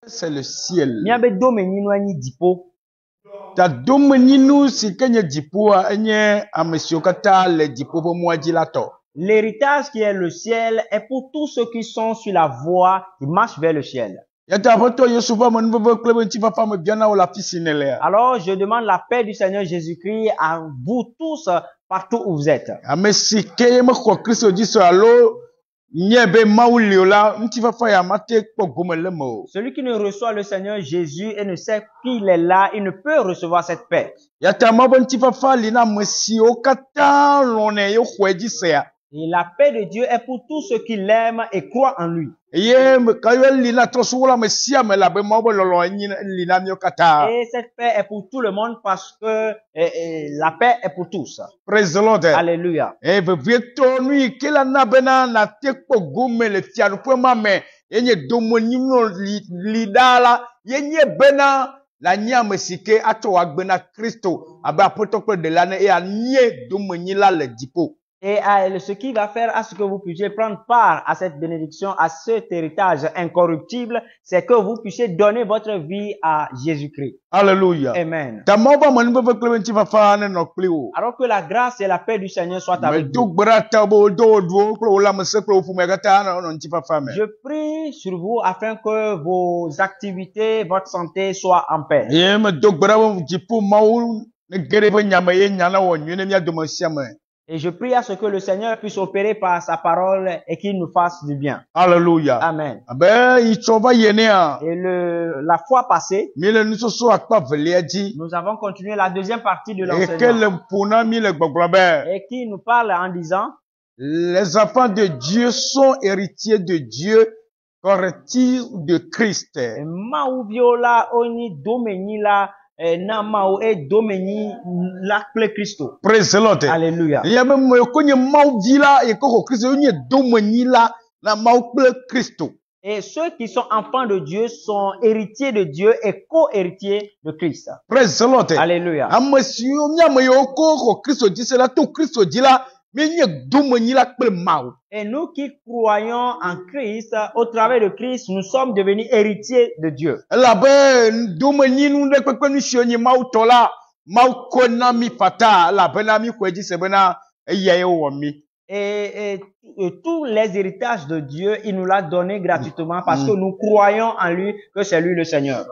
c'est le ciel. Miabe domeni no anyi dipo. Ta domeninu si kenye dipoa enye amesiokata le dipo bo moaji lato. L'héritage qui est le ciel est pour tous ceux qui sont sur la voie qui marchent vers le ciel. Yata poto Yosufa manbebe klebe ntifa fama biana wala fisinele. Alors, je demande la paix du Seigneur Jésus-Christ à vous tous, partout où vous êtes. Amesike me ko Kristo jiso alo nyebe mauliola ntifa fa ya mate ko gomelemo. Celui qui ne reçoit le Seigneur Jésus et ne sait qu'il est là, il ne peut recevoir cette paix. Yata mabo ntifa fa lina mesi okata lone yo khweji sea. Et la paix de Dieu est pour tous ceux qui l'aiment et croient en lui. Et cette paix est pour tout le monde parce que la paix est pour tous. Praise the Lord. Alléluia. La nya mesike ato agbena Kristo abe apotokwe de l'année et a nié domenila le dipo. Et ce qui va faire à ce que vous puissiez prendre part à cette bénédiction, à cet héritage incorruptible, c'est que vous puissiez donner votre vie à Jésus-Christ. Alléluia. Amen. Alors que la grâce et la paix du Seigneur soient avec vous. Je prie sur vous afin que vos activités, votre santé soient en paix. Et je prie à ce que le Seigneur puisse opérer par sa parole et qu'il nous fasse du bien. Alléluia. Amen. Et la fois passée, nous avons continué la deuxième partie de l'enseignement. Et qui nous parle en disant, les enfants de Dieu sont héritiers de Dieu, correctifs de Christ. Praise the Lord. Alléluia. Et ceux qui sont enfants de Dieu sont héritiers de Dieu et co-héritiers de Christ. Praise the Lord. Alléluia. Et nous qui croyons en Christ, au travers de Christ, nous sommes devenus héritiers de Dieu. Et tous les héritages de Dieu, il nous l'a donné gratuitement parce que nous croyons en lui, que c'est lui le Seigneur.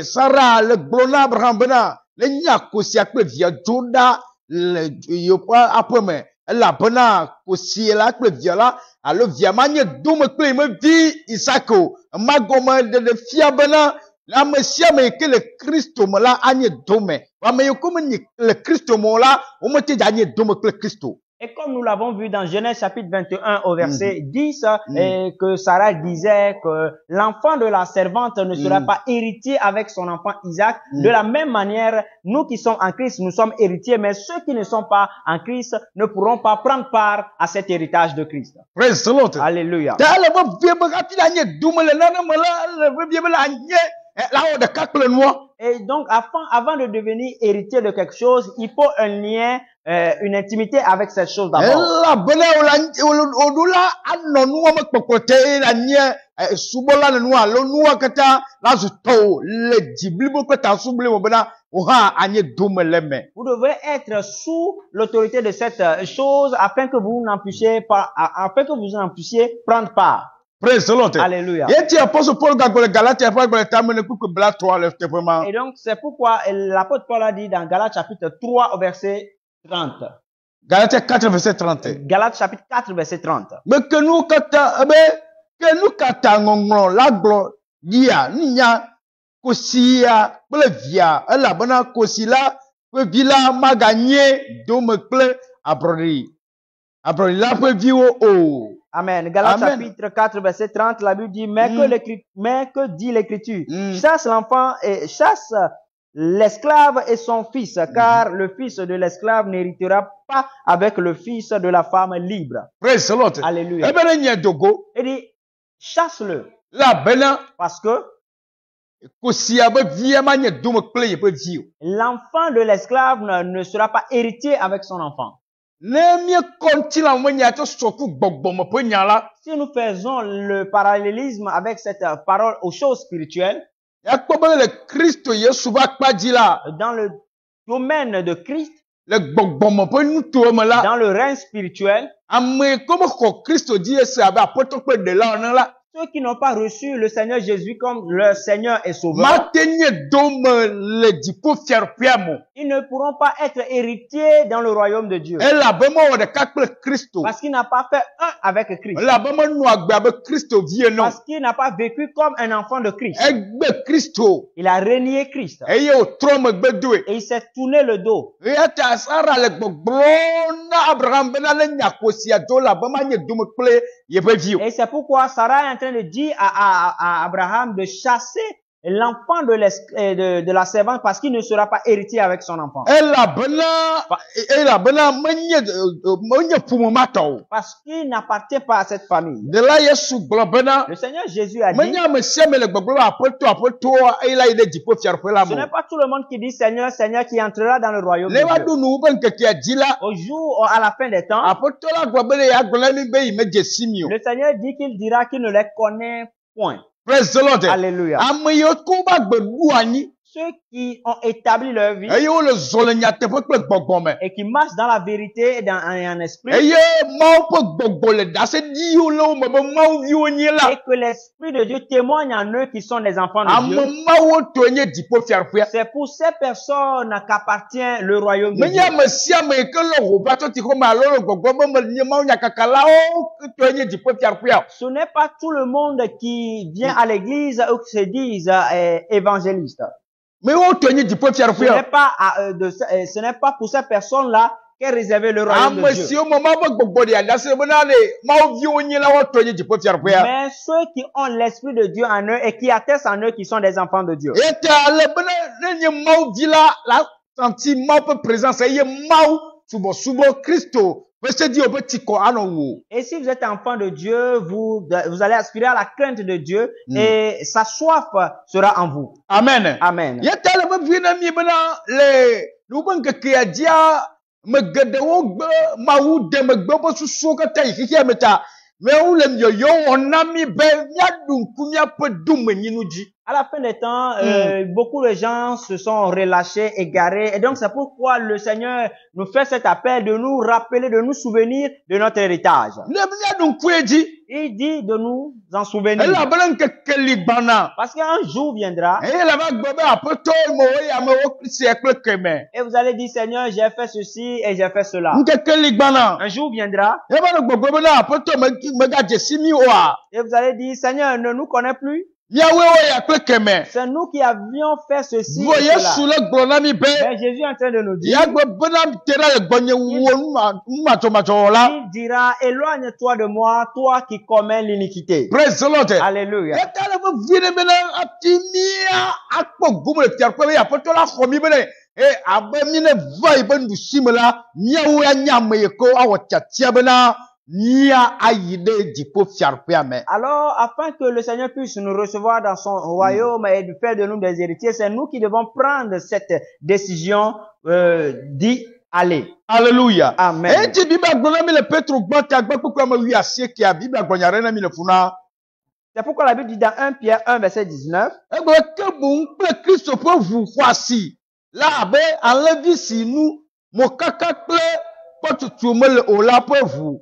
Sarah le glona Abraham bena le nya kosi akpe via joda le yopa apome la bena kosi la akpe via la alo via manye dome kle me vi Isako magoma de fia bena la mesia me ke le Christo mo la anye dome wa me yokomo ni le Christo mo la o mo te anye dome kle Christo. Et comme nous l'avons vu dans Genèse chapitre 21 au verset 10, et que Sarah disait que l'enfant de la servante ne sera pas héritier avec son enfant Isaac. De la même manière, nous qui sommes en Christ, nous sommes héritiers, mais ceux qui ne sont pas en Christ ne pourront pas prendre part à cet héritage de Christ. Praise the Lord. Alléluia. Et donc, avant de devenir héritier de quelque chose, il faut un lien, une intimité avec cette chose d'abord. Vous devez être sous l'autorité de cette chose afin que vous n'en puissiez pas, afin que vous en puissiez prendre part. Praise the Lord. Alléluia. Et donc, c'est pourquoi l'apôtre Paul a dit dans Galates chapitre 3 au verset 30. Galates 4 verset 30. Galates chapitre 4 verset 30. Mais que nous kata ngongro la glo dia nya kosia plevia la bona kosila pe vila maganye do me ple abrori la pe viwo o. Amen. Galates chapitre 4 verset 30, la Bible dit, mais que dit l'écriture? Chasse l'enfant et chasse l'esclave et son fils, car le fils de l'esclave n'héritera pas avec le fils de la femme libre. Praise the Lord. Alléluia. Il dit, chasse-le. Parce que l'enfant de l'esclave ne sera pas héritier avec son enfant. Ne mi konti la mo nya to soku gbogbo mo pe nya la. Si nous faisons le parallélisme avec cette parole aux choses spirituelles, Ya kpo be le Kristo Yesu ba kpaji la. dans le domaine de Christ, Le gbogbo mo pe nuto mo la. dans le règne spirituel, Ame comme ko Kristo di ese abe apoto pe de la ona la. ceux qui n'ont pas reçu le Seigneur Jésus comme leur Seigneur et Sauveur, Ma tenye dome le dipo fier piamo. ils ne pourront pas être héritiers dans le royaume de Dieu. E la be mo wo de kakple Kristo. Parce qu'il n'a pas fait un avec Christ. La be mo nu agba be Kristo vie no. Parce qu'il n'a pas vécu comme un enfant de Christ. Egbe Kristo. Il a renié Christ. Eye o tro me gbedoe. Et il s'est tourné le dos. Yata Sara le gbogbo na Abraham bena le nyakosi ajo la be ma nye dome kple ye be vie. Et c'est pourquoi Sarah est en train de dire à Abraham de chasser l'enfant de la servante parce qu'il ne sera pas héritier avec son enfant. E la bena menye fumu mato. Parce qu'il n'appartient pas à cette famille. De la Yesu glo bena Le Seigneur Jésus a dit, menye me siame le gbogbo apoto e la ide dipo fiar pe la ce mo. n'est pas tout le monde qui dit Seigneur, Seigneur qui entrera dans le royaume de Le wa Dieu. du nu ben keke adila Au jour, à la fin des temps, apoto la gbo bele ya gbo le mi be ime jesimio. le Seigneur dit qu'il dira qu'il ne les connaît point. Praise the Lord. Alléluia. Ame yo ko ba gbe du anyi. Ceux qui ont établi leur vie Eye o le zole nyate pe kple gbogbo me. et qui marchent dans la vérité et en esprit, Eye mawo pe gbogbo le da se di o le o me be mawo vi o nyi la. et que l'Esprit de Dieu témoigne en eux qui sont des enfants de Dieu. Ame mawo to nye dipo fiarfia. C'est pour ces personnes qu'appartient le royaume de Dieu. Menye me sia me ke le ho ba to ti ko ma lo le gbogbo be me nye mawo nya kakala o to nye dipo fiarfia. Ce n'est pas tout le monde qui vient à l'église ou qui se disent évangélistes. Me o to nye dipo Ce n'est fiarfia. pas, ce n'est pas pour ces personnes-là qu'est réservé le royaume Ame de Dieu. si o mo ma be gbogbo de ada se be na le mawo vi o nyi la o to nye dipo fiarfia. Mais ceux qui ont l'Esprit de Dieu en eux et qui attestent en eux qui sont des enfants de Dieu. Ete ale be na nye mawo vi la senti mawo pe présence eye mawo subo Kristo. Pese di o be ti ko ano wo. Et si vous êtes enfant de Dieu, vous allez aspirer à la crainte de Dieu et sa soif sera en vous. Amen. Amen. Yeta le be vi na mi be na le lu ben ke ke adia me gede wo gbe mawu de me gbe bo susu ka ta yi me ta me wu le yo ona mi be mia dunku mia pe dum nyinu ji. À la fin des temps, beaucoup de gens se sont relâchés, égarés. Et donc, c'est pourquoi le Seigneur nous fait cet appel de nous rappeler, de nous souvenir de notre héritage. Le mia dunku eji Il dit de nous en souvenir. la ben ke ke li bana. Parce qu'un jour viendra E la ba gbe be apoto mo ya me wo Kristi e kle keme. et vous allez dire, Seigneur, j'ai fait ceci et j'ai fait cela. Nke ke li bana. Un jour viendra E ba gbe be na apoto me ga jesimi wa. et vous allez dire, Seigneur, ne nous connais plus. Ya we wo ya kle keme. C'est nous qui avions fait ceci Vo et Yesu cela. le gbo na mi be. Mais Jésus est en train de nous dire, Ya gbe be na tera le gbonye wo macho la. il dira, éloigne-toi de moi, toi qui commets l'iniquité. Praise the Lord. Alléluia. Eta le be vire be na atimia akpo gumu le tiar ko be ya poto la khomi be ne. E abe mi ne vai be ndu simela nyawo ya nyame ye ko awo tiatia be na nia ayide dipo fiar pe ame. Alors, afin que le Seigneur puisse nous recevoir dans son royaume et de faire de nous des héritiers, c'est nous qui devons prendre cette décision d'y aller. Alléluia. Amen. E ti Bible gbona mi le Petro gbota gba kokwa ma wi asie ki a Bible gbonyare na mi le funa. C'est pourquoi la Bible dit dans 1 Pierre 1, verset 19, E gbe ke bu pe Kristo pe vu kwasi. La be enlevi si nous mo kaka kle potutu me le ola pe vu.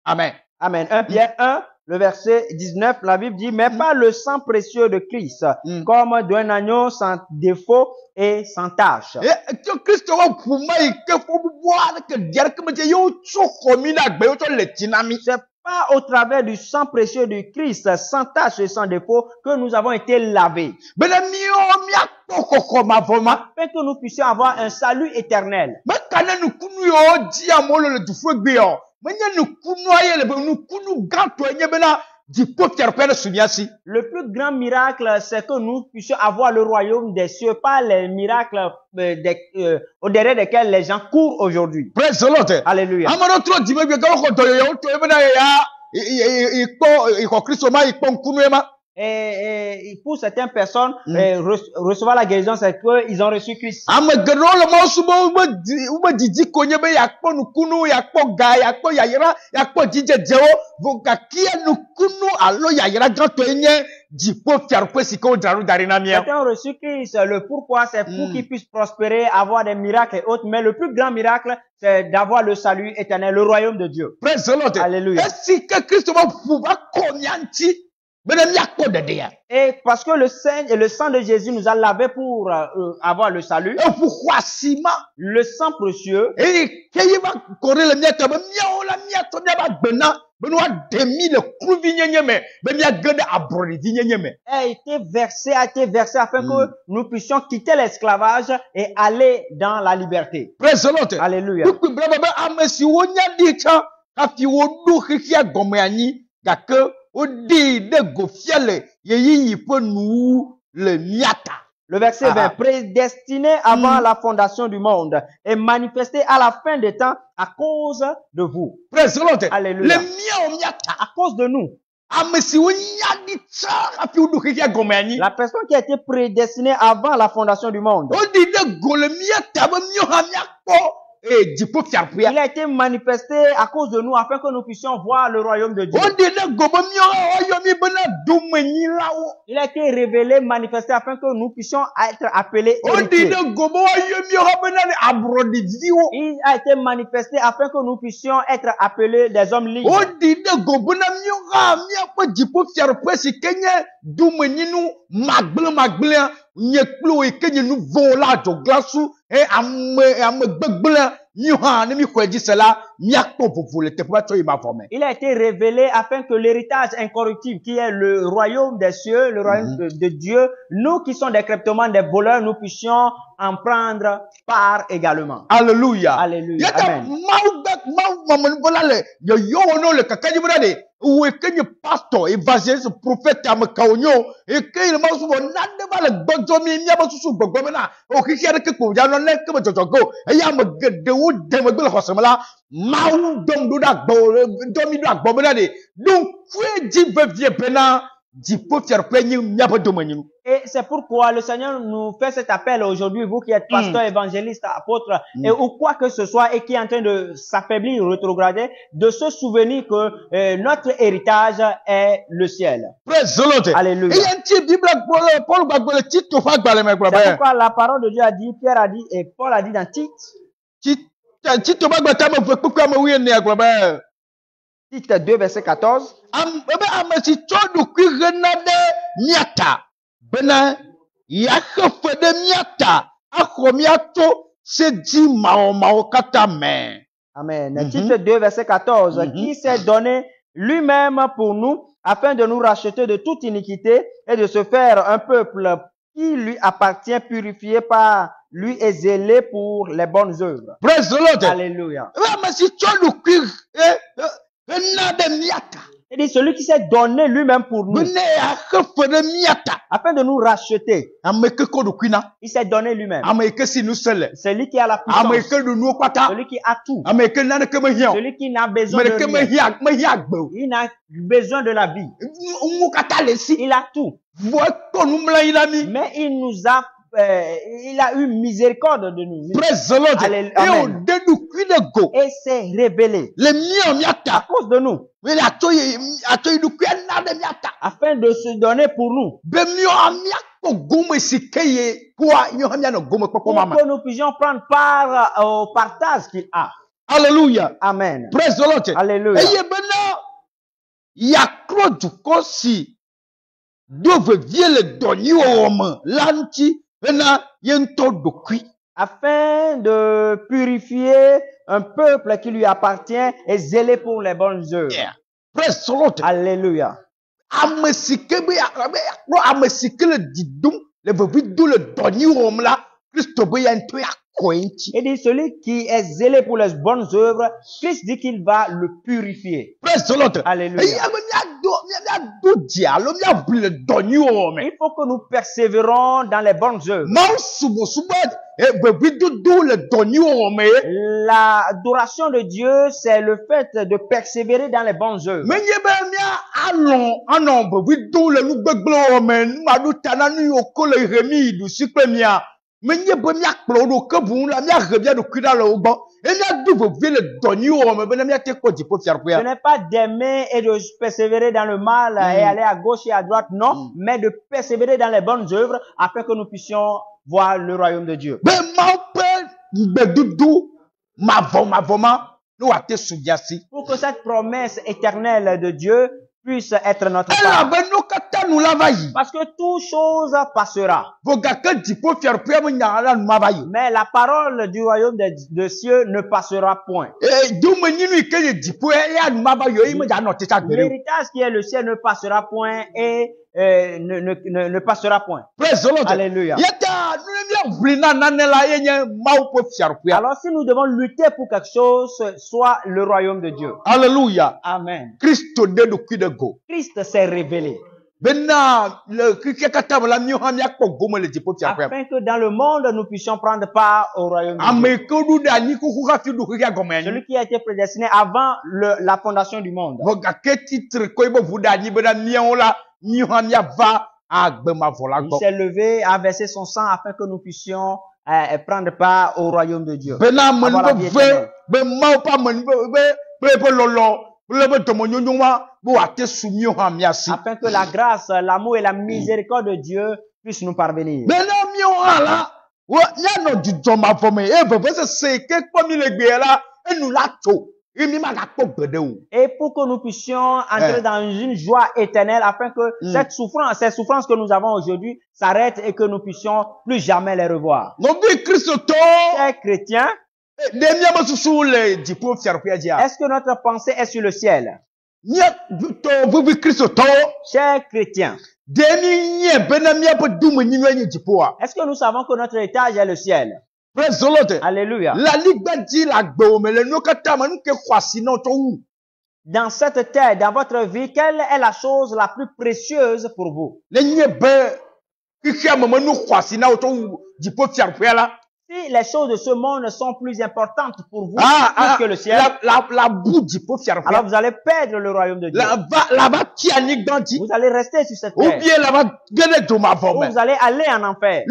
Amen. Amen. 1 Pierre 1, le verset 19, la Bible dit, mais pas le sang précieux de Christ, comme d'un agneau sans défaut et sans tache. E to Kristo wa kuma ike fo bua ke diar ke me je yo choko mi na gbe yo to le tinami. C'est pas au travers du sang précieux de Christ, sans tache et sans défaut, que nous avons été lavés, Bena mi o mi akoko ma voma. afin que nous puissions avoir un salut éternel. Me kana nu kunu yo di amolo le du fo gbe yo. Me nya nu kunu aye le be nu kunu gato enye bena di po fiar pe na sumiasi. Le plus grand miracle, c'est que nous puissions avoir le royaume des cieux, pas les miracles au derrière desquels les gens courent aujourd'hui. Praise the Lord. Alléluia. Amaro tro di me gbe ko do yo to e bena ya iko Kristo ma iko kunu e ma. Et pour certaines personnes, recevoir la guérison, c'est qu'ils ont reçu Christ. Ame geɖewo le mɔ subɔ wobe didi konye be yakpɔ nukunu, yakpɔ ga, yakpɔ yayra, yakpɔ dzidzedzo, vo gakia nukunu alo yayra gãtɔe nye dziƒo fiaɖuƒe si ke wodzra ɖo da ɖi na mía. Certains ont reçu Christ. Le pourquoi, c'est pour qu'ils puissent prospérer, avoir des miracles et autres. Mais le plus grand miracle, c'est d'avoir le salut éternel, le royaume de Dieu. Praise the Lord. Alléluia. Esi ke Kristo va kɔ mía ŋuti be ne míakpɔ ɖeɖea. Et parce que le sang de Jésus nous a lavé pour avoir le salut. Eʋu xɔasima. Le sang précieux. Eye keye va kɔ ɖe le mía ta be míawo la míatɔ míaba gbena be ne woaɖe mí le kluvinyenye me be míage ɖe abrɔɖivinyenye me. A été versé afin que nous puissions quitter l'esclavage et aller dans la liberté. Praise the Lord. Alléluia. Kpekpe bla be ame siwo nya ɖi tsã hafi woɖo xexia gɔme anyi gake wodi ɖe go fia le yeyiyi ƒe nuwu le mía ta. Le verset 20, prédestiné avant la fondation du monde et manifesté à la fin des temps à cause de vous. Praise the Lord. Alléluia. Le míawo mía ta. À cause de nous. Ame siwo nya ɖi tsã hafi woɖo xexia gɔme anyi. La personne qui a été prédestinée avant la fondation du monde. Wodi ɖe go le mía ta be míawo hã míakpɔ dziƒo fiaɖuƒea. Il a été manifesté à cause de nous afin que nous puissions voir le royaume de Dieu. Wodi ɖe go be míawo hã woyɔ mí bena domenyilawo. Il a été révélé, manifesté afin que nous puissions être appelés Wodi héritiers. ɖe go be woyɔ míawo hã bena abrɔɖiviwo. Il a été manifesté afin que nous puissions être appelés des hommes libres. Wodi ɖe go bena míawo hã míaƒe dziƒo fiaɖuƒe si ke nye domenyinu magblẽa nye kple wo yi ke nye nu vɔ̃wo la adzɔglasu ame gbegblẽ míawo hã ne mí xɔe dzi se la míakpɔ vovo le teƒe tsɔ yi mavɔ me. Il a été révélé afin que l'héritage incorruptible qui est le royaume des cieux, le royaume de Dieu, nous qui sommes des kleptomanes, des voleurs, nous puissions en prendre part également. Alléluia. Alléluia. Yata Amen. Mawu mamɔnubɔla le yɔyɔwo ne le kaka dzi bena de wo ke nye pastor, evangeliste, prophète, ame kawo nyo eke le mawu subɔ nane va le gbɔdzɔ mi míabe susu gbɔgbɔ bena o xexi aɖeke ko ya nɔ ne ke me dzɔdzɔ ge o eye ame geɖewo de megbe le xɔse me la Mawu dɔm ɖo ɖe agbɔ dɔ mi ɖo agbɔ bena de ɖo ŋkue dzi vevie bena dziƒo fiaɖuƒe nye míabe domenyinu. Et c'est pourquoi le Seigneur nous fait cet appel aujourd'hui, vous qui êtes pasteur, évangéliste, apôtre, et ou quoi que ce soit, et qui est en train de s'affaiblir, rétrograder, de se souvenir que notre héritage est le ciel. Praise the Lord. Alléluia. C'est pourquoi la parole de Dieu a dit, Pierre a dit, et Paul a dit dans Tite, Tite 2, verset 14, ame si tsɔ ɖokui hena ɖe mía ta bena yeaxe fe ɖe mía ta axɔ mía tso se dzi mawɔmawɔ katã me. Amen. Tite 2, verset 14, qui s'est donné lui-même pour nous afin de nous racheter de toute iniquité et de se faire un peuple qui lui appartient, purifié par lui et zélé pour les bonnes œuvres. Praise the Lord. Alléluia. Ame si tsɔ ɖokui hena ɖe mía ta. Il dit celui qui s'est donné lui-même pour nous bena yeaxe fe ɖe mía ta. afin de nous racheter. Ame ke kɔ ɖokui na. Il s'est donné lui-même. Ame yi ke si nu se le. Celui qui a la Ame yi puissance. ke ɖo nuwo kpata. Celui qui a tout. Ame yi ke naneke mehiã o. Celui qui n'a besoin Ame de ɖeke rien. mehiã agbe o. Il n'a besoin de la vie. Nuwo katã le si. Il a tout. Vɔ ekpɔ numlanyi na mí. Mais il nous a, il a eu miséricorde de nous. Praise the Lord. Alléluia. Et on Amen. déduit le go. Et s'est révélé Le mien à miata. cause de nous. Mais la toye du na de miata. Afin de se donner pour nous. Be mio amia ko gome sikeye kwa nyo hamia no gome Pour kwa mama. que nous puissions prendre part au partage qu'il a. Hallelujah. Amen. Praise the Lord. Alléluia. Eye bena ya kro du kosi dove vie le doni o lanti bena yento dokui. Afin de purifier un peuple qui lui appartient et zélé pour les bonnes œuvres. Yeah. Praise the Lord. Alléluia. Amesike be akro amesike le didum le vevidu le doni o la Christo be ya nto ya kointi. Il dit celui qui est zélé pour les bonnes œuvres, Christ dit qu'il va le purifier. Praise the Lord. Alléluia. Eya be do dia lo mia bli le doni o me. Il faut que nous persévérons dans les bonnes œuvres. Mau subo L'adoration de Dieu, c'est le fait de persévérer dans les bonnes œuvres. Ce n'est pas d'aimer et de persévérer dans le mal et aller à gauche et à droite, non, mais de persévérer dans les bonnes œuvres afin que nous puissions voir le royaume de Dieu. Pour que cette promesse éternelle de Dieu puisse être notre part. Parce que toute chose passera. Mais la parole du royaume de cieux ne passera point. L'héritage qui est le ciel ne passera point et ne passera point. Alléluia. Alors si nous devons lutter pour quelque chose, soit le royaume de Dieu. Alléluia. Amen. Christ s'est révélé. Afin que dans le monde, nous puissions prendre part au royaume de Dieu. Celui qui a été prédestiné avant la fondation du monde. Il s'est levé, a versé son sang afin que nous puissions prendre part au royaume de Dieu. Afin que la grâce, l'amour et la miséricorde de Dieu puissent nous parvenir. Et pour que nous puissions entrer dans une joie éternelle afin que ces souffrances que nous avons aujourd'hui s'arrêtent et que nous puissions plus jamais les revoir. Chers chrétiens, est-ce que notre pensée est sur le ciel? Chers chrétiens, est-ce que nous savons que notre héritage est le ciel? Alléluia. Dans cette terre, dans votre vie, quelle est la chose la plus précieuse pour vous? Si les choses de ce monde sont plus importantes pour vous que le ciel, alors vous allez perdre le royaume de Dieu. Vous allez rester sur cette terre. Ou vous allez aller en enfer.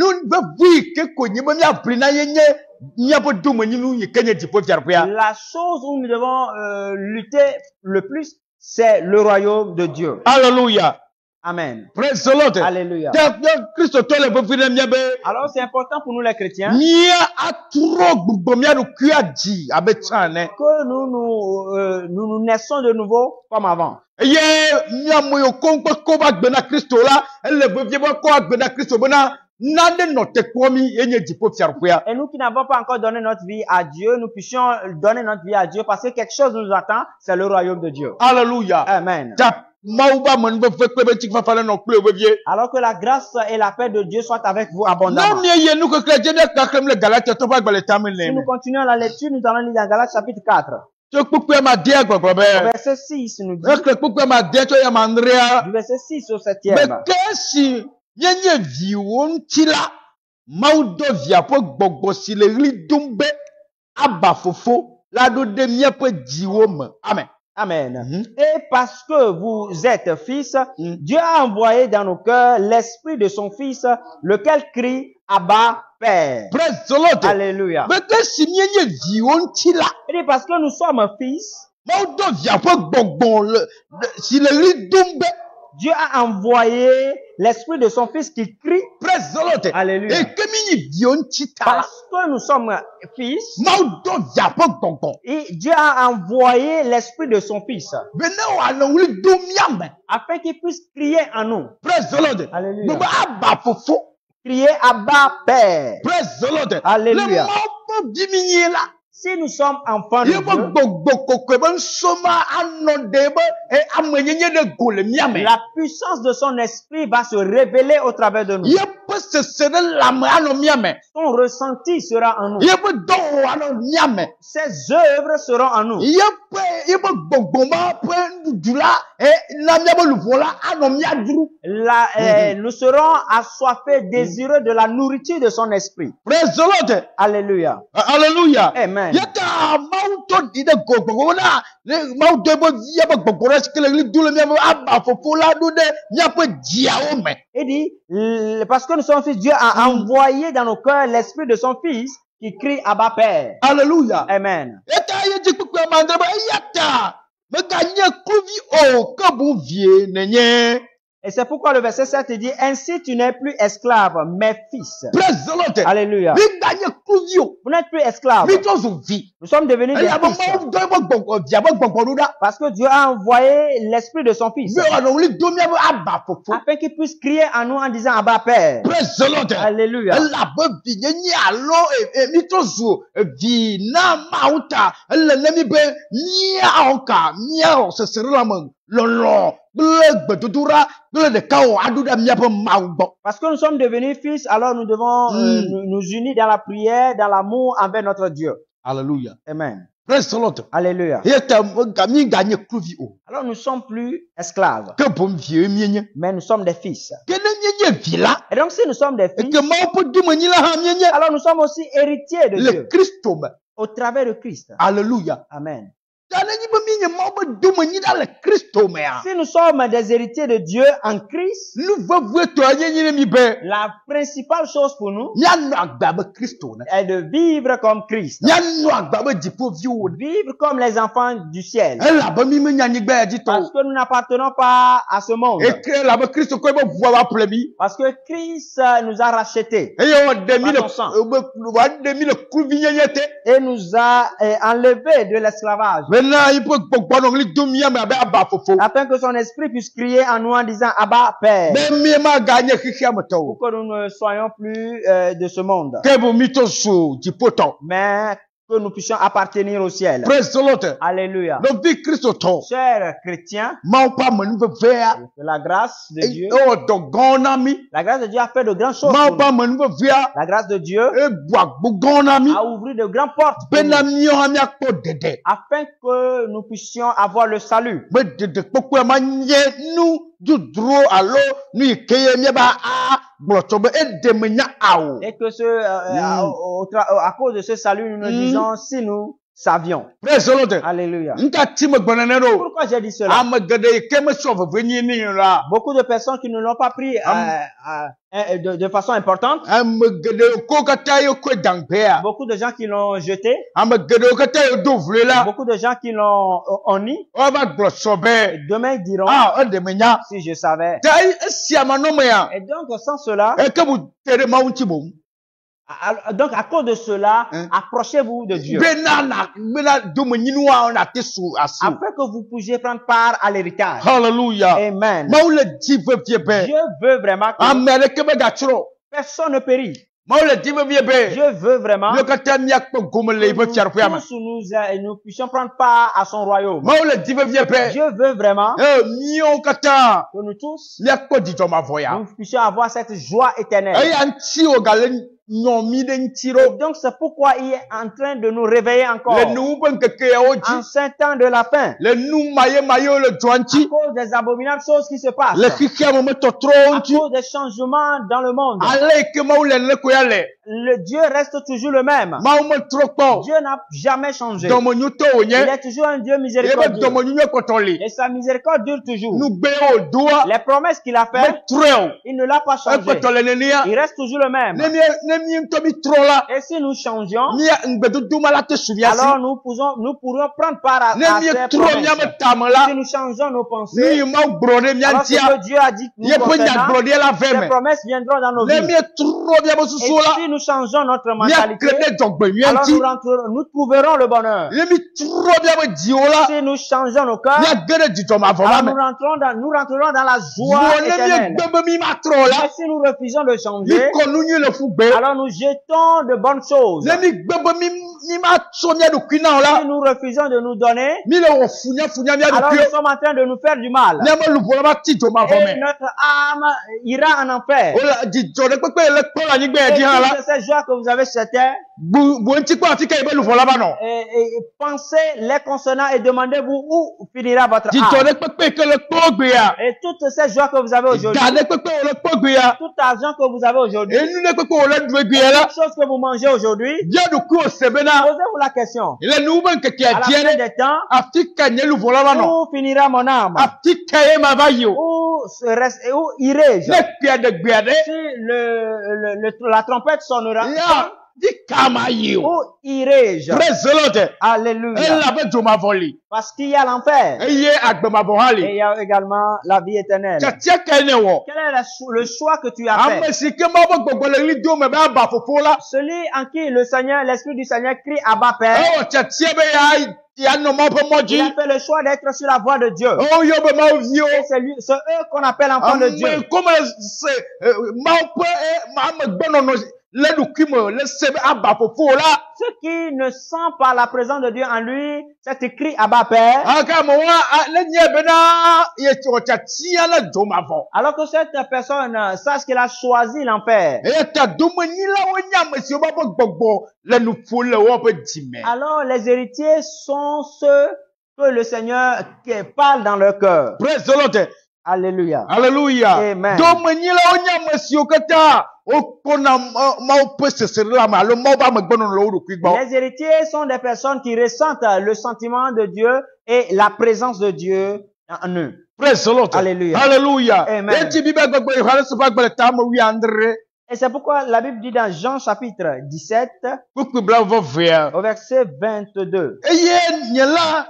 La chose où nous devons lutter le plus, c'est le royaume de Dieu. Alléluia. Amen. Praise the Lord. Alléluia. Alors c'est important pour nous les chrétiens que nous naissons de nouveau comme avant. Et nous qui n'avons pas encore donné notre vie à Dieu, nous puissions donner notre vie à Dieu parce que quelque chose nous attend, c'est le royaume de Dieu. Alléluia. Amen. Alors que la grâce et la paix de Dieu soient avec vous abondamment. Si nous continuons la lecture, nous allons lire dans Galates chapitre 4. Verset 6 nous dit. Du verset 6 au 7e. Amen. Amen. Et parce que vous êtes fils, Dieu a envoyé dans nos cœurs l'esprit de son fils, lequel crie Abba, Père. Alléluia. Et parce que nous sommes fils, Dieu a envoyé l'esprit de son fils qui crie. Alléluia. Parce que nous sommes fils, et Dieu a envoyé l'esprit de son fils afin qu'il puisse crier en nous. Alléluia. Crier Abba, Père. Alléluia. Si nous sommes enfants de Dieu, la puissance de son esprit va se révéler au travers de nous. ƒe sese ɖe lãme anɔ mía me. Son ressenti sera en nous. Yeƒe dɔwɔwɔ anɔ mía me. Ses œuvres seront en nous. Yeƒe gbɔgbɔma ƒe nuɖuɖu la na míaƒe luʋɔ la anɔ mía dzru. Nous serons assoiffés, désireux de la nourriture de son esprit. Praise the Lord. Alléluia. Hallelujah. Amen. Yeta Mawu to di de gbɔgbɔ na Mawu do ebe vi ebe gbɔgbɔ ɖe sike le ɣli do le míaƒe aba fofo la ɖo ɖe míaƒe dziawo me. Il dit, parce que nous sommes fils, Dieu a envoyé dans nos cœurs l'esprit de son fils qui crie Abba Père. Alléluia. Amen. Yeta ye dzikpekpe mandre be yata meganye kluvi o ke boŋ vie nenye. Et c'est pourquoi le verset 7 dit, ainsi tu n'es plus esclave, mais fils. Praise the Lord. Alléluia. Meganye kluvi o. Vous n'êtes plus esclave. Mito zu vi. Nous sommes devenus des Eya be fils. Mawu do ebe gbɔgbɔ via be gbɔgbɔ ɖo ɖa. Parce que Dieu a envoyé l'esprit de son fils. Be wòanɔ ɣli do míaƒe aba fofo. Afin qu'il puisse crier à nous en disant Abba Père. Praise the Lord. Alléluia. Elabe vinyenye alo mito zu vi na Mawu ta ele ne mi be míawo ka míawɔ sese ɖe la me lɔlɔ kple gbedodoɖa kple ɖekawɔ aɖo ɖe míaƒe Mawu gbɔ. Parce que nous sommes devenus fils, alors nous devons nous unir dans la prière, dans l'amour envers notre Dieu. Hallelujah. Amen. Praise the Lord. Alléluia. Yeta mi ganye kluvi o. Alors nous ne sommes plus esclaves, Ke boŋ vie mienye. mais nous sommes des fils. Ke ne mienye vi la. Et donc si nous sommes des fils, Ke Mawu ƒe domenyila hã mienye. alors nous sommes aussi héritiers de Le Dieu, Kristo me. au travers de Christ. Hallelujah. Amen. Ta nenye be mienye Mawu ƒe domenyila le Kristo mea. Si nous sommes des héritiers de Dieu en Christ, Nu vevue tɔa nye nyi ne mi be la principale chose pour nous míanɔ agbe abe Kristo ne. est de vivre comme Christ. Míanɔ agbe abe dziƒoviwo ne. Vivre comme les enfants du ciel. Elabe mi menya anyigba ya dzi Parce tɔwo. que nous n'appartenons pas à ce monde. Elabe Kristo kɔ ebe ʋua va ƒle mi. Parce que Christ nous a rachetés Eye wòɖe mi le Par son sang. wòaɖe mi le kluvinyenye te. et nous a enlevés de l'esclavage. Bena yiƒe gbɔgbɔ nɔ ɣli dom mía me abe aba fofo. Afin que son esprit puisse crier en nous en disant Abba Père. Be mie maganye xexea me tɔwo. Pour que nous ne soyons plus de ce monde. Ke bo mi to zu dziƒotɔ. Mais que nous puissions appartenir au ciel. Praise the Lord. Alléluia. Novi Kristo tɔ. Chers chrétiens, Mawu ƒe amenuvevea. que la grâce de Dieu, Ewɔ dɔ gã na mi. la grâce de Dieu a fait de grandes choses Mawu pour ƒe nous. amenuvevea. La grâce de Dieu Ebu agbo gã na mi. a ouvert de grandes portes pour Bena nous, míawo hã míakpɔ ɖeɖe. afin que nous puissions avoir le salut. Be ɖeɖekpɔkpɔe ma nye nu dudro alo nu yi ke ye míaba agblɔtsɔ be eɖe menya awo. Et que à cause de ce salut, nous nous disons si nous savions. Praise the Lord. Alléluia. Nka ti me gbɔ nene ɖo. Pourquoi j'ai dit cela? Ame geɖe yi ke mesɔ veve nyi ni la. Beaucoup de personnes qui ne l'ont pas pris de façon importante. Ame geɖe ko katã ye koe dangbea. Beaucoup de gens qui l'ont jeté. Ame geɖewo katã ye do vloe la. Beaucoup de gens qui l'ont honni. Wova gblɔ sɔ be. Demain ils diront, Eɖe menya. si je savais. Ta esia manɔmea. Et donc, sans cela, Eke bu te ɖe Mawu ŋuti boŋ. donc à cause de cela, approchez-vous de Dieu. Bena domenyinua na te su asi. Afin que vous puissiez prendre part à l'héritage. Hallelujah. Amen. Mawu le dzi vevie be. Dieu veut vraiment que Ame ɖeke be gatrɔ. personne ne périsse. Mawu le dzi vevie be. Dieu veut vraiment Míawo katã míakpɔ gome le yiƒe fiaɖuƒea me. tous nous puissions prendre part à son royaume. Mawu le dzi vevie be. Dieu veut vraiment Míawo katã que nous tous míakpɔ dzidzɔ mavɔ ya. nous puissions avoir cette joie éternelle. Eya ŋuti wògale nyɔ mi ɖe ŋuti Et ɖo. donc c'est pourquoi il est en train de nous réveiller encore. Le nuwu ƒe ŋkekeawo dzi. En ce temps de la fin. Le nu mayemayewo le dua À ŋuti. cause des abominables choses qui se passent. Le xixea me metɔtrɔwo À ŋuti. cause des changements dans le monde. Ale yi ke Mawu le ne ko ya le. Le Dieu reste toujours le même. Mawu metrɔ kpɔ. Dieu n'a jamais changé. Dɔmenyotɔ Il wònye. est toujours un Dieu Yebe miséricordieux. dɔmenyunyɔ kɔtɔ li. Et sa miséricorde dure toujours. Nugbewo wòdoa. Les promesses qu'il a faites, Metrɔe o. il ne l'a pas changé. Ekpɔtɔ le nenea. Il reste toujours le même. Ne mi ŋutɔ mi trɔ la. Et si nous changions, Mia ŋgbedodo ma la te su mia si. alors nous pourrions prendre part à Ne mi ces trɔ miame promesses. tame Si la. nous changeons nos Nu pensées, yi Mawu gblɔ ɖe mia alors ce ŋutia. que Dieu a dit nous Yeƒe concernant, nyagblɔɖia la ve ces me. promesses viendront dans nos Ne vies. mi trɔ miabe Et susuwo la. si nous changeons notre Miakle mentalité, ɖe dzɔgbenyuia alors ŋuti. nous trouverons le bonheur. Ne mi trɔ miabe dziwo la. Si nous changeons nos cœurs, Miage ɖe dzidzɔ mavɔ ma alors me. nous rentrerons dans la joie Vɔ ne éternelle. mi gbe be mi ma trɔ la. Mais si nous refusons de Mi changer, kɔ nu nyui le fu gbe. alors nous jetons de bonnes choses. Ne mi gbe be mi ma tso mia ɖokui na o la. Si nous refusons de nous donner, Mi le wɔ funya mia alors ɖokui. nous sommes en train de nous faire du mal. Ne me luʋɔ la ma ti dzo ma vɔ Et me. notre âme ira en enfer. O la dzidzɔ ɖe kpekpe le kpɔ le anyigba Et yɛ dzi hã la. toute cette joie que vous avez sur terre, Bu ŋuti kpɔ ati ke yi be luʋɔ la va nɔ. et pensez les concernant et demandez-vous où finira votre Dzidzɔ âme. ɖe kpekpe ke le kpɔ gbea. Et toute cette joie que vous avez aujourd'hui, Da ɖe kpekpe wo le kpɔ gbea. tout argent que vous avez aujourd'hui, Enu ɖe kpekpe wo le ɖu gbea la. toute chose que vous mangez aujourd'hui, Bia ɖokui wo se bena. posez-vous la question. Le nu be ŋkeke À la adie fin ɖe. des temps, Afi ka nye luʋɔ la va nɔ. où finira mon âme? Afi ka ye ma va yi o. Où irai-je? Ne kpea ɖe gbea ɖe. Si la trompette sonnera, Ya di ka ma yi o. où irai-je? Praise the Lord. Alléluia. Elabe dzomavɔ li. Parce qu'il y a l'enfer. Eye agbemavɔ hã Et il li. y a également la vie éternelle. Tiatia ka ye ne wɔ. Quel est le choix que tu as Ame fait? si ke ma be gbɔgbɔ le ɣli dom be aba fofo la. Celui en qui le Seigneur, l'Esprit du Seigneur crie Abba Père, Ewɔ tiatia be ya nɔ ma ƒe mɔ il a dzi. fait le choix d'être sur la voie de Dieu. Woyɔ be Mawu viwo. Et c'est eux qu'on appelle enfants de Dieu. Ame kɔme se Mawu ƒe ame gbɔnɔnɔ le ɖokui me le se be aba fofo la. Ceux qui ne sentent pas la présence de Dieu en lui, c'est cri Abba Père. Aka amewo hã ne nye bena yetsɔ tiatia le dzomavɔ. Alors que cette personne sache qu'il a choisi l'enfer. Eya ta domenyilawo nye ame siwo be gbɔgbɔ le nu ƒo le woƒe dzime. Alors les héritiers sont ceux que le Seigneur parle dans leur cœur. Praise the Lord. Alléluia. Hallelujah. Amen. Domenyilawo nye ame siwo katã wokpɔna Mawu ƒe sesẽ la me alo Mawu ƒe amegbɔnɔnɔ le wo ɖokui gbɔ. Les héritiers sont des personnes qui ressentent le sentiment de Dieu et la présence de Dieu en eux. Praise the Lord. Hallelujah. Hallelujah. Amen. Eti Bible gbegbe Yohanes ƒe agbalẽ tame 8 Et c'est pourquoi la Bible dit dans Jean chapitre 17 kpekpe blavevea. au verset 22. Eye nye la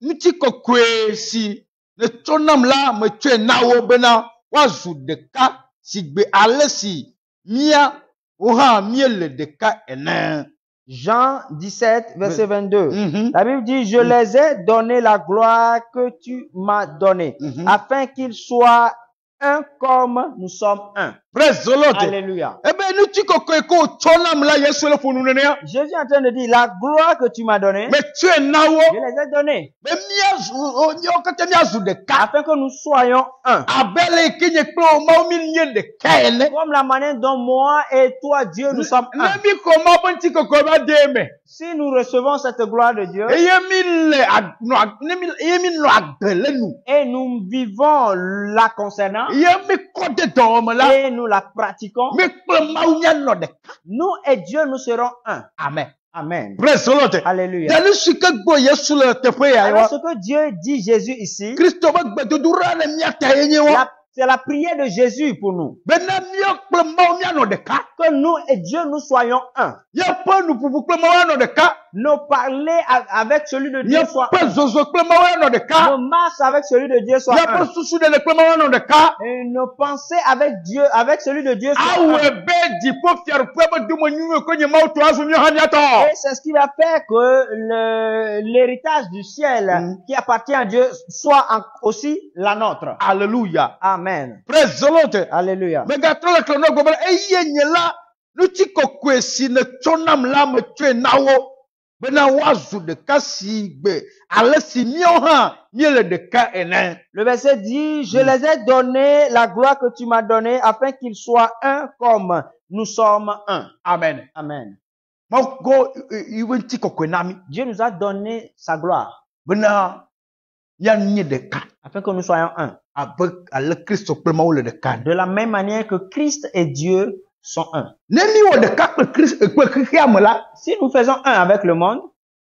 ŋuti kɔkɔe si le tsɔ nam la metsɔe na wo bena woazu ɖeka si gbe ale si mía wo hã míele ɖeka ene. Jean 17 verset 22. Mhm. La Bible dit, je les ai donné la gloire que tu m'as donnée, Mhm. afin qu'ils soient un comme nous sommes un. Praise the Lord. Alléluia. Ebe ŋuti kɔkɔe ko tsɔ nam la Yesu le ƒonu nenea. Jésus est en train de dire, la gloire que tu m'as donnée, Metsɔe na wo je les ai données, be míawo katã míazu ɖeka. afin que nous soyons un. Abe le yi ke nye kple wo Mawu mi nye ɖeka ene. Comme la manière dont moi et toi, Dieu, nous sommes Ne un. mi xɔ Mawu ƒe ŋutikɔkɔe va de me. Si nous recevons cette gloire de Dieu Eye mi le eye mi nɔ agbe le nu. et nous vivons la concernant Eye mi kɔ de dɔwɔme la. et nous la pratiquons, Mi kple Mawu mianɔ ɖeka. nous et Dieu, nous serons un. Amen. Amen. Praise the Lord. Alléluia. Dani si ke gbɔ Yesu le teƒe ya Alors wa. ce que Dieu dit Jésus ici, Kristo be gbedodoɖa le mía ta ye nye wa. c'est la prière de Jésus pour nous. Bena míawo kple Mawu mianɔ ɖeka. Que nous et Dieu, nous soyons un. Míaƒe nuƒoƒo kple Mawu anɔ ɖeka. Nos parler avec celui de Dieu soit Míaƒe un. zozo kple Mawu anɔ ɖeka. Nos marches avec celui de Dieu soit Míaƒe un. susu ɖeɖe kple Mawu anɔ ɖeka. Et nos pensées avec Dieu, avec celui de Dieu soit un. Awɔe be dziƒofiaɖuƒe be domenyuie ke nye Mawu tɔ azu míawo hã míatɔ. Et c'est ce qui va faire que l'héritage du ciel qui appartient à Dieu soit aussi la nôtre. Hallelujah. Amen. Praise the Lord. Alléluia. Megatrɔ le klɔnɔ gbɔ be eye nye la ŋuti kɔkɔe si ne tsɔ nam la metsɔe na wo bena woazu ɖeka si gbe ale si míawo hã míele ɖeka ene. Le verset dit, je les ai donné la gloire que tu m'as donnée afin qu'ils soient un comme nous sommes un. Amen. Amen. Mawu kɔ iwe ŋuti kɔkɔe na mi Dieu nous a donné sa gloire bena míanye ɖeka afin que nous soyons un. abe ale Kristo kple Mawu le ɖeka ene. De la même manière que Christ et Dieu sont un. Ne mi wɔ ɖeka kple Kristo kple xexea me la, Si nous faisons un avec le monde,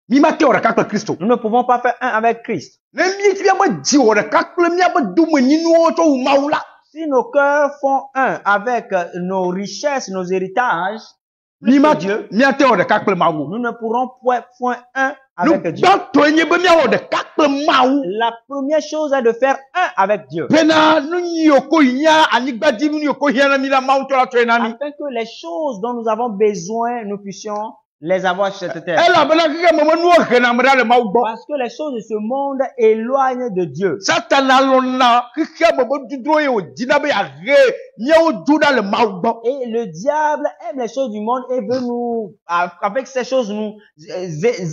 mi mate wɔ ɖeka kple Kristo. nous ne pouvons pas faire un avec Christ. Ne míabe dzi wɔ ɖeka kple míabe domenyinuwo tso wu Mawu la, Si nos cœurs font un avec nos richesses, nos héritages, plus mi que ma Dieu, míate wɔ ɖeka kple Mawu. nous ne pourrons point un avec Dieu. Nugbãtɔe nye be míawɔ ɖeka kple Mawu. La première chose est de faire un avec Dieu. Bena nu yiwo ko hiã anyigbadzi nu yiwo ko hiã na mi la Mawu tsɔ la tsɔe na mi. Afin que les choses dont nous avons besoin, nous puissions les avoir sur cette terre. elabena keke meme nuwo hena ame ɖa le Mawu gbɔ. Parce que les choses de ce monde éloignent de Dieu. Satan alɔna keke meme dudro ye wòdina be yeahe míawo dzo ɖa le Mawu gbɔ. Et le diable aime les choses du monde et veut nous, avec ces choses, nous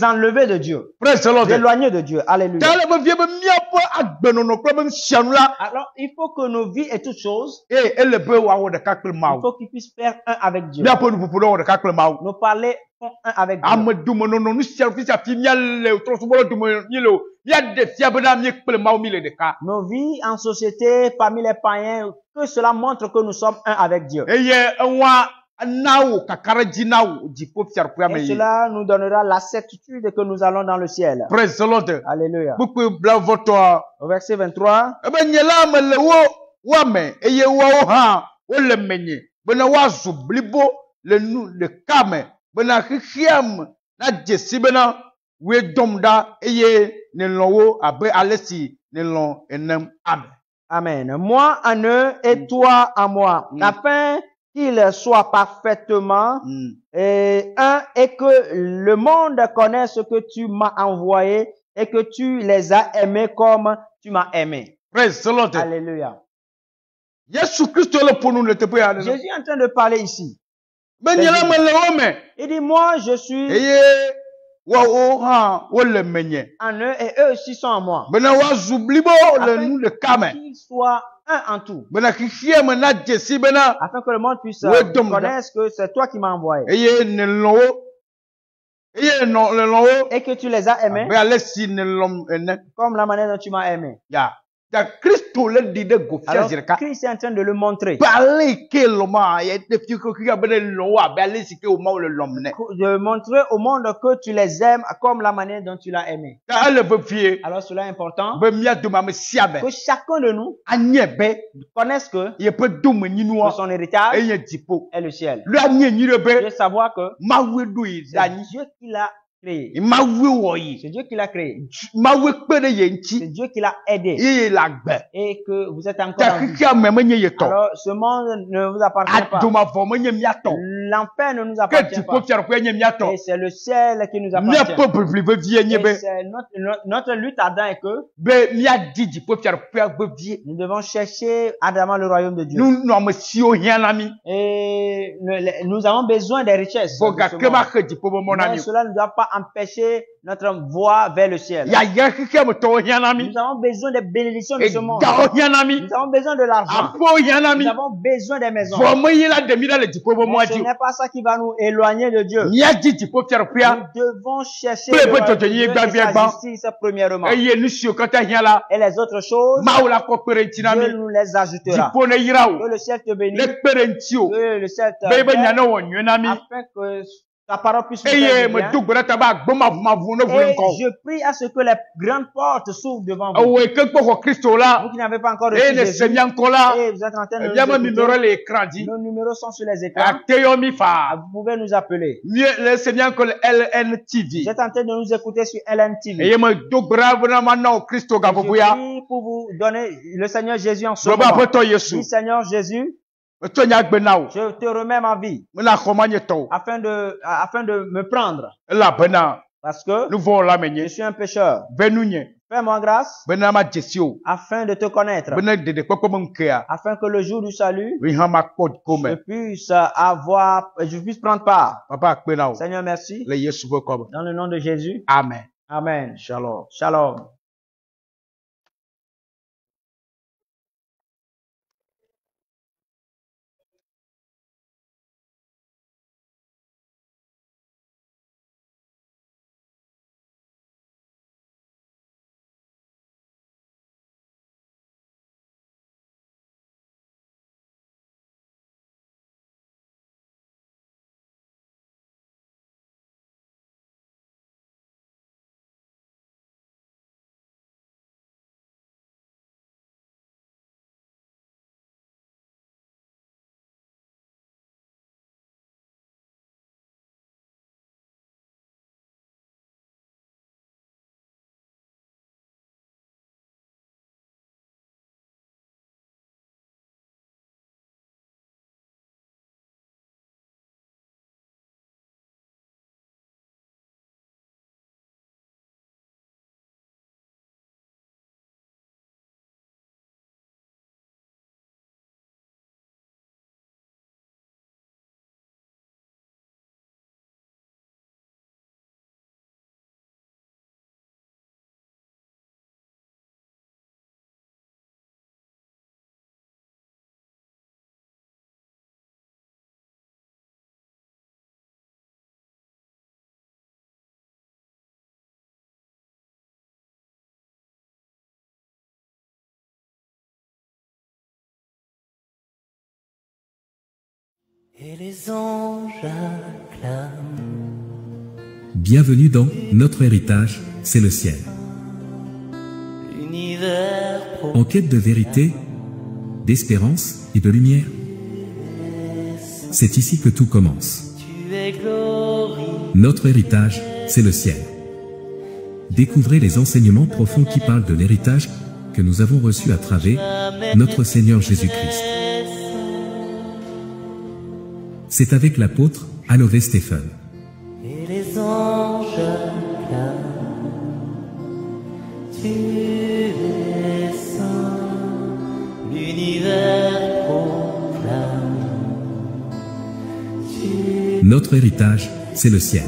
enlever de Dieu. Praise the Lord. Éloigner de Dieu. Alléluia. Ta le be vie be míaƒe agbenɔnɔ kple be nusianu la. Alors, il faut que nos vies et toutes choses, Ele be woawɔ ɖeka kple il Mawu. faut qu'ils puissent faire un avec Dieu. Míaƒe nuƒoƒo ɖe wɔ ɖeka kple Mawu. Nos parler font un avec Dieu. Ame domenɔnɔ nusianu fi sia fi míale trɔsubɔlɔ dome mi le o. Míaɖe fia bena míekple Mawu mi le ɖeka. Nos vies en société, parmi les païens, que cela montre que nous sommes un avec Dieu. Eye enwa na wo kakaɖedzi na wo dziƒofiaɖuƒea me Et yi. cela nous donnera la certitude que nous allons dans le ciel. Praise the Lord. Alléluia. Kpukpe blavɔtɔa. Au verset 23, Ebe nye la ame le wo ame eye woawo hã wole menye bena woazu blibo le nu ɖeka me bena xexea me na dze si bena woe dɔm ɖa eye nelɔ̃ wo abe ale si nelɔ̃ enem. Amen. Amen. Moi en eux et toi en moi, afin qu'ils soient parfaitement un et que le monde connaisse que tu m'as envoyé et que tu les as aimés comme tu m'as aimé. Praise the Lord. Alléluia. Yesu Kristo le ƒo nu le teƒe ya ɖe. Jésus est en train de parler ici. Be nye la me le wo me Il dit, moi je suis eye woawo hã wole menye en eux et eux aussi sont en moi. bena woazu blibo le nu ɖeka me Qu'ils soient un en tout. bena xexea me na dze si bena Afin que le monde puisse Ouais, donc, connaître que c'est toi qui m'as envoyé. eye nelɔ̃ wo eye nelɔ̃ wo Et que tu les as aimés abe ale si nelɔ̃m ene. comme la manière dont tu m'as aimé. Ya ta Kristo le ɖi ɖe go fia Alors, zi ɖeka. Christ est en train de le montrer. Be ale yi ke lɔ̃ma ye ɖe fi ke be ne lɔ̃ wo abe ale si ke wo Mawu le lɔ̃m ne. De montrer au monde que tu les aimes comme la manière dont tu l'as aimé. Ta ele vevie Alors cela est important be mía dome ame sia me que chacun de nous anye be connaisse que yeƒe domenyinua son héritage enye dziƒo. est le ciel. Le anye nyi ɖe De be savoir que Mawu ɖo yi ɖe c'est anyi. Dieu qui l'a créé. Mawu wɔ yi. C'est Dieu qui l'a créé. Mawu kpe ɖe ye C'est ŋuti Dieu qui l'a aidé. eye le agbe. Et que vous êtes encore Ta en vie. xexea me menye ye tɔ. Alors ce monde ne vous appartient pas. Adomavɔ menye mía tɔ. L'enfer ne nous Ke appartient pas. dziƒofiaɖuƒea nye mía tɔ. Et c'est le ciel qui nous appartient. Míaƒe ʋiʋli vevie nye Et be c'est notre lutte à dedans est que míadi dziƒofiaɖuƒea vevie. nous devons chercher ardemment le royaume de Dieu. Nunɔamesiwo hiã na mí. Et nous avons besoin des richesses. Vɔ de ce gake monde. maxe dziƒo be mɔ na Mais mí o. cela ne doit pas empêcher notre voie vers le ciel. Yaya xexea me tɔwo hiã na mí. Nous avons besoin des bénédictions de ce monde. Egawo hiã na mí. Nous avons besoin de l'argent. Aƒewo hiã na mí. Nous avons besoin des maisons. Vɔ meyi la ɖe mí ɖa le dziƒo be Mais mɔa ce dzi o. n'est pas ça qui va nous éloigner de Dieu. Míadi dziƒofiaɖuƒea Nous devons chercher Peu le peu royaume de de Dieu et Dieu, sa justice premièrement. eye nu siwo katã hiã la Et les autres choses, Mawu la kɔ kpe ɖe ŋuti na mí. Dieu nous les ajoutera. Dziƒo ne yra Que o. le ciel te Ne bénisse. kpe ɖe ŋuti o. Que le ciel te Be be nya bénisse. ne wɔ nyuie na mí. Afin que ta parole puisse nous Eye faire du me bien. do gbe ɖa ta be agbemavumavu ne ʋu le Et ŋkɔ o. je prie à ce que les grandes portes s'ouvrent devant vous. Ewoe ke kpe xɔ Kristo la. Vous qui n'avez pas encore Eye reçu ne Jésus, se mía ŋkɔ la. et vous êtes en train de Míaƒe nous numéro écouter, le écran dzi. nos numéros sont sur les écrans. Ateyɔ mi fa. Vous pouvez nous appeler. Le se mía ŋkɔ le LNTV. Vous êtes en train de nous écouter sur LNTV. Eye me do gbe ɖa bena mana wo Kristo Je gaƒoƒoea. prie pour vous donner le Seigneur Jésus en ce Gblɔ be moment. Aƒetɔ Yesu. Dis Seigneur Jésus, Metsɔ nya gbe na wo. je te remets ma vie Mena xɔ ma nye tɔ o. afin de me prendre. Elabena Parce que nu vɔ la me je nye. suis un pécheur. Ve nu nye. Fais-moi grâce Bena ma dze si o. afin de te connaître. Bena ɖeɖekpɔkpɔ me ŋkea. Afin que le jour du salut, Mi hã makpɔ gome. je puisse prendre part. Papa akpe na wo. Seigneur, merci. Le Yesu ƒe kɔme. Dans le nom de Jésus. Amen. Amen. Shalom. Shalom. Et les anges acclament. Bienvenue dans Notre héritage, c'est le ciel. L'univers En quête de vérité, d'espérance et de lumière. C'est ici que tout commence. tu es glorieux. Notre héritage, c'est le ciel. Découvrez les enseignements profonds qui parlent de l'héritage que nous avons reçu à travers notre Seigneur Jésus-Christ. C'est avec l'apôtre Alové Stephen. Et les anges acclament. Tu es saint. L'univers proclame. Notre héritage, c'est le ciel.